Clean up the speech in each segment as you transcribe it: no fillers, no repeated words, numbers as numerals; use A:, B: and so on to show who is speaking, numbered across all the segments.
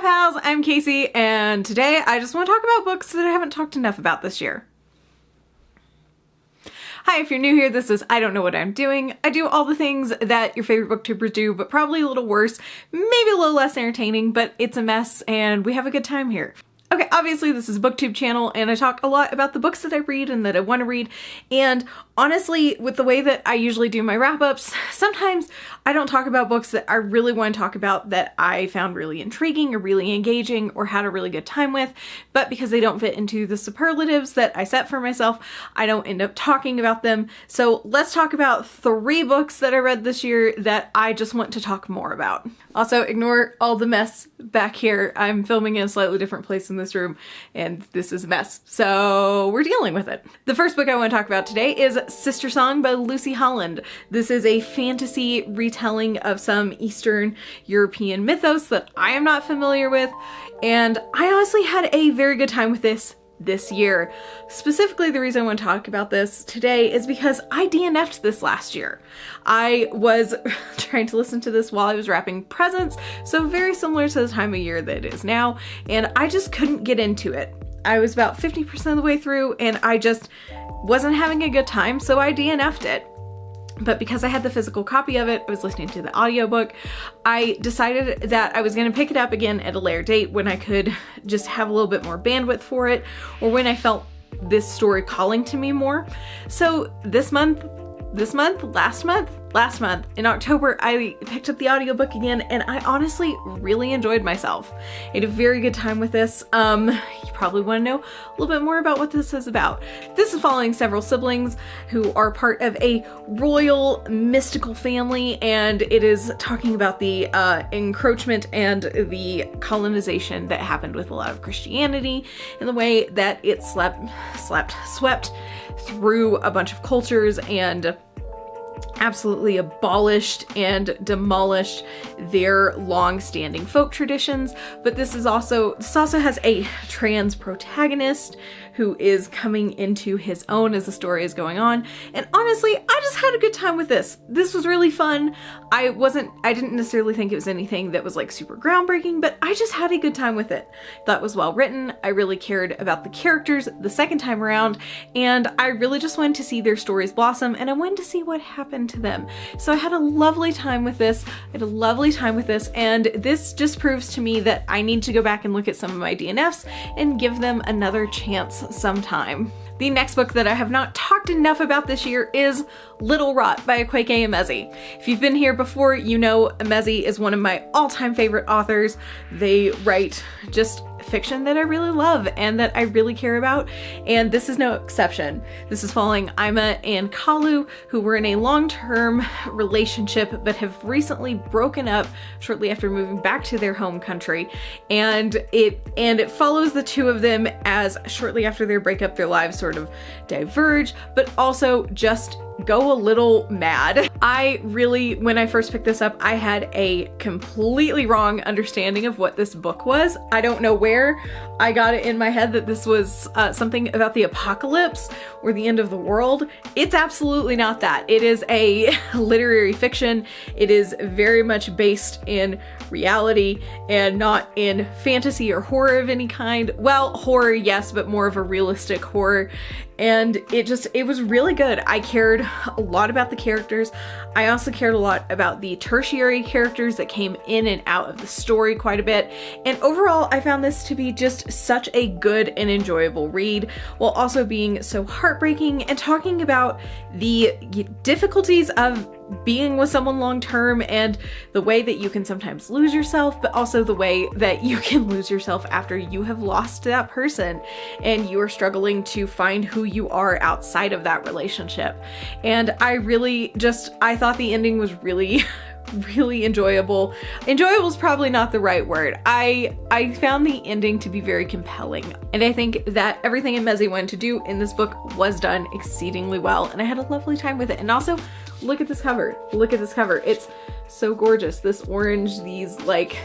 A: pals, I'm Casey, and today I just want to talk about books that I haven't talked enough about this year. Hi, if you're new here, this is I Don't Know What I'm Doing. I do all the things that your favorite booktubers do, but probably a little worse, maybe a little less entertaining, but it's a mess and we have a good time here. Okay, obviously this is a booktube channel and I talk a lot about the books that I read and that I want to read, and honestly, with the way that I usually do my wrap-ups, sometimes I don't talk about books that I really want to talk about that I found really intriguing or really engaging or had a really good time with, but because they don't fit into the superlatives that I set for myself, I don't end up talking about them. So let's talk about 3 books that I read this year that I just want to talk more about. Also, ignore all the mess back here. I'm filming in a slightly different place in this room and this is a mess, so we're dealing with it. The first book I want to talk about today is Sister Song by Lucy Holland. This is a fantasy retelling of some Eastern European mythos that I am not familiar with, and I honestly had a very good time with this year. Specifically, the reason I want to talk about this today is because I DNF'd this last year. I was trying to listen to this while I was wrapping presents, so very similar to the time of year that it is now, and I just couldn't get into it. I was about 50% of the way through and I just wasn't having a good time, so I DNF'd it. But because I had the physical copy of it, I was listening to the audiobook, I decided that I was going to pick it up again at a later date when I could just have a little bit more bandwidth for it, or when I felt this story calling to me more. So last month in October, I picked up the audiobook again and I honestly really enjoyed myself. I had a very good time with this. You probably want to know a little bit more about what this is about. This is following several siblings who are part of a royal mystical family, and it is talking about the encroachment and the colonization that happened with a lot of Christianity and the way that it swept through a bunch of cultures and absolutely abolished and demolished their long-standing folk traditions. But this also has a trans protagonist who is coming into his own as the story is going on. And honestly, I just had a good time with this. This was really fun. I didn't necessarily think it was anything that was like super groundbreaking, but I just had a good time with it. Thought it was well written. I really cared about the characters the second time around, and I really just wanted to see their stories blossom, and I wanted to see what happened to them. So I had a lovely time with this. And this just proves to me that I need to go back and look at some of my DNFs and give them another chance sometime. The next book that I have not talked enough about this year is Little Rot by Akwaeke Emezi. If you've been here before, you know Emezi is one of my all-time favorite authors. They write just fiction that I really love and that I really care about, and this is no exception. This is following Ima and Kalu, who were in a long-term relationship but have recently broken up shortly after moving back to their home country, and it follows the two of them as shortly after their breakup their lives sort of diverge, but also just go a little mad. When I first picked this up, I had a completely wrong understanding of what this book was. I don't know where I got it in my head that this was something about the apocalypse or the end of the world. It's absolutely not that. It is a literary fiction. It is very much based in reality and not in fantasy or horror of any kind. Well, horror, yes, but more of a realistic horror. And it was really good. I cared a lot about the characters. I also cared a lot about the tertiary characters that came in and out of the story quite a bit. And overall, I found this to be just such a good and enjoyable read, while also being so heartbreaking and talking about the difficulties of being with someone long term and the way that you can sometimes lose yourself, but also the way that you can lose yourself after you have lost that person and you are struggling to find who you are outside of that relationship. And I thought the ending was really enjoyable. Enjoyable is probably not the right word. I found the ending to be very compelling, and I think that everything Emezi wanted to do in this book was done exceedingly well, and I had a lovely time with it. And also, look at this cover. Look at this cover. It's so gorgeous. This orange, these like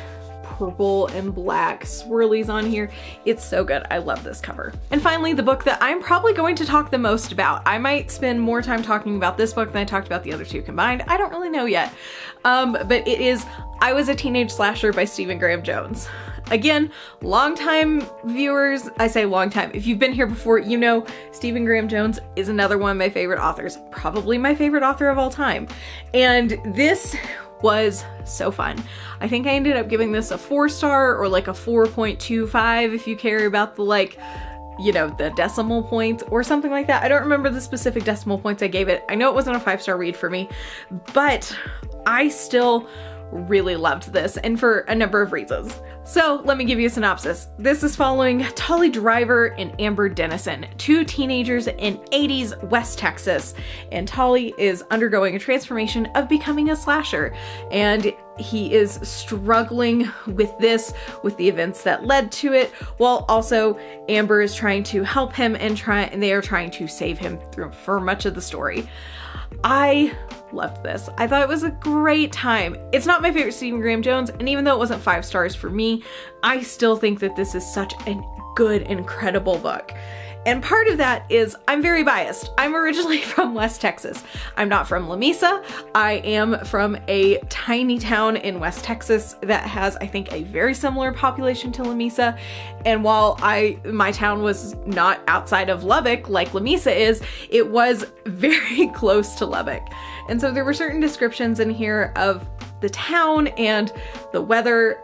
A: purple and black swirlies on here. It's so good. I love this cover. And finally, the book that I'm probably going to talk the most about. I might spend more time talking about this book than I talked about the other two combined. I don't really know yet. But it is I Was a Teenage Slasher by Stephen Graham Jones. Again, longtime viewers, I say long time, if you've been here before, you know Stephen Graham Jones is another one of my favorite authors, probably my favorite author of all time. And this was so fun. I think I ended up giving this a 4-star or like a 4.25 if you care about the the decimal points or something like that. I don't remember the specific decimal points I gave it. I know it wasn't a 5-star read for me, but I still really loved this, and for a number of reasons. So let me give you a synopsis. This is following Tolly Driver and Amber Dennison, 2 teenagers in 80s West Texas, and Tolly is undergoing a transformation of becoming a slasher, and he is struggling with the events that led to it, while also Amber is trying to help him and they are trying to save him for much of the story. I loved this. I thought it was a great time. It's not my favorite Stephen Graham Jones, and even though it wasn't 5 stars for me, I still think that this is such a good, incredible book. And part of that is I'm very biased. I'm originally from West Texas. I'm not from Lamesa. I am from a tiny town in West Texas that has, I think, a very similar population to Lamesa. And while my town was not outside of Lubbock like Lamesa is, it was very close to Lubbock. And so there were certain descriptions in here of the town and the weather.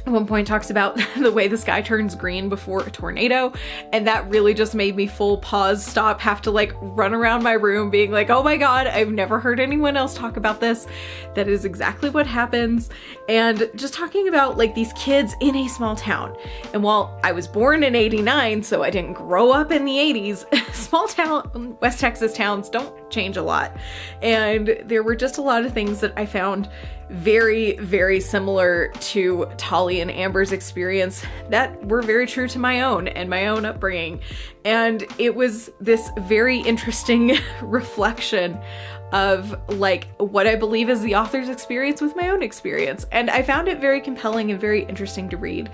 A: At one point talks about the way the sky turns green before a tornado, and that really just made me full pause, stop, have to run around my room being like, oh my god, I've never heard anyone else talk about this. That is exactly what happens. And just talking about these kids in a small town. And while I was born in 89, so I didn't grow up in the 80s, small town West Texas towns don't change a lot. And there were just a lot of things that I found very, very similar to Tolly and Amber's experience that were very true to my own and my own upbringing. And it was this very interesting reflection of what I believe is the author's experience with my own experience. And I found it very compelling and very interesting to read.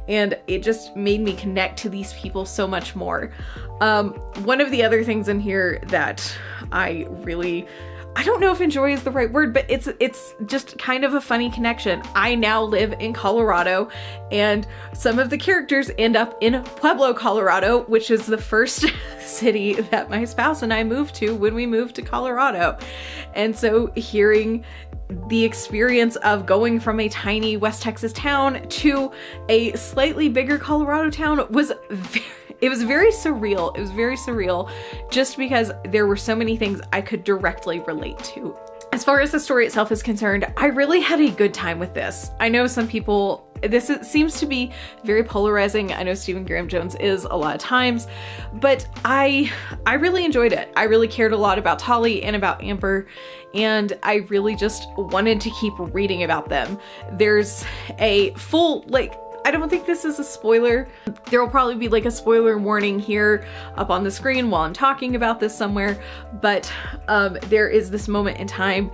A: And it just made me connect to these people so much more. One of the other things in here that I don't know if enjoy is the right word, but it's just kind of a funny connection. I now live in Colorado, and some of the characters end up in Pueblo, Colorado, which is the first city that my spouse and I moved to when we moved to Colorado. And so hearing the experience of going from a tiny West Texas town to a slightly bigger Colorado town was very surreal. It was very surreal just because there were so many things I could directly relate to. As far as the story itself is concerned, I really had a good time with this. I know some people, seems to be very polarizing. I know Stephen Graham Jones is a lot of times, but I really enjoyed it. I really cared a lot about Tolly and about Amber, and I really just wanted to keep reading about them. There's a full, I don't think this is a spoiler. There will probably be a spoiler warning here up on the screen while I'm talking about this somewhere, but there is this moment in time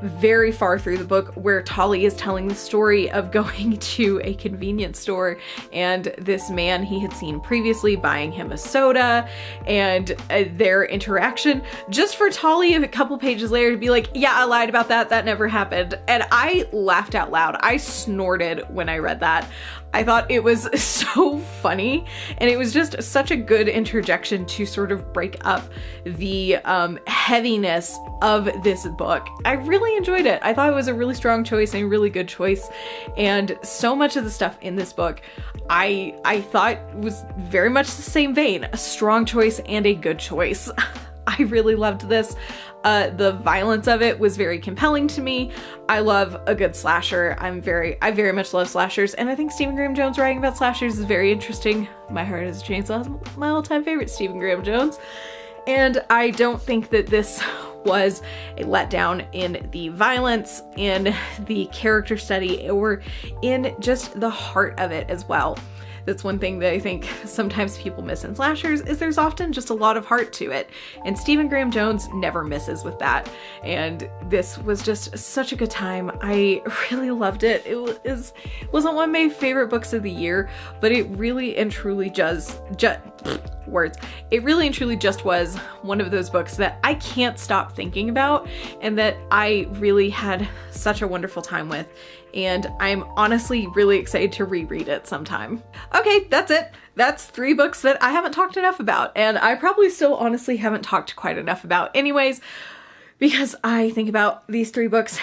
A: very far through the book where Tolly is telling the story of going to a convenience store and this man he had seen previously buying him a soda, and their interaction, just for Tolly a couple pages later to be like, yeah, I lied about that. That never happened. And I laughed out loud. I snorted when I read that. I thought it was so funny, and it was just such a good interjection to sort of break up the heaviness of this book. I really enjoyed it. I thought it was a really strong choice and a really good choice, and so much of the stuff in this book I thought was very much the same vein, a strong choice and a good choice. I really loved this. The violence of it was very compelling to me. I love a good slasher. I very much love slashers, and I think Stephen Graham Jones writing about slashers is very interesting. My Heart is a Chainsaw is my all-time favorite Stephen Graham Jones, and I don't think that this was a letdown in the violence, in the character study, or in just the heart of it as well. That's one thing that I think sometimes people miss in slashers, is there's often just a lot of heart to it. And Stephen Graham Jones never misses with that. And this was just such a good time. I really loved it. It wasn't one of my favorite books of the year, but it really and truly does words. It really and truly just was one of those books that I can't stop thinking about and that I really had such a wonderful time with. And I'm honestly really excited to reread it sometime. Okay, that's it. That's 3 books that I haven't talked enough about, and I probably still honestly haven't talked quite enough about anyways, because I think about these 3 books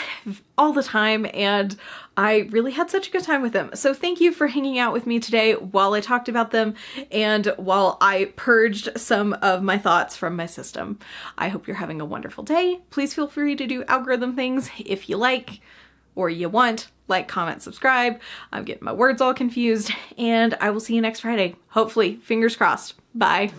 A: all the time and I really had such a good time with them. So thank you for hanging out with me today while I talked about them and while I purged some of my thoughts from my system. I hope you're having a wonderful day. Please feel free to do algorithm things if you like or you want. Like, comment, subscribe. I'm getting my words all confused, and I will see you next Friday. Hopefully, fingers crossed. Bye.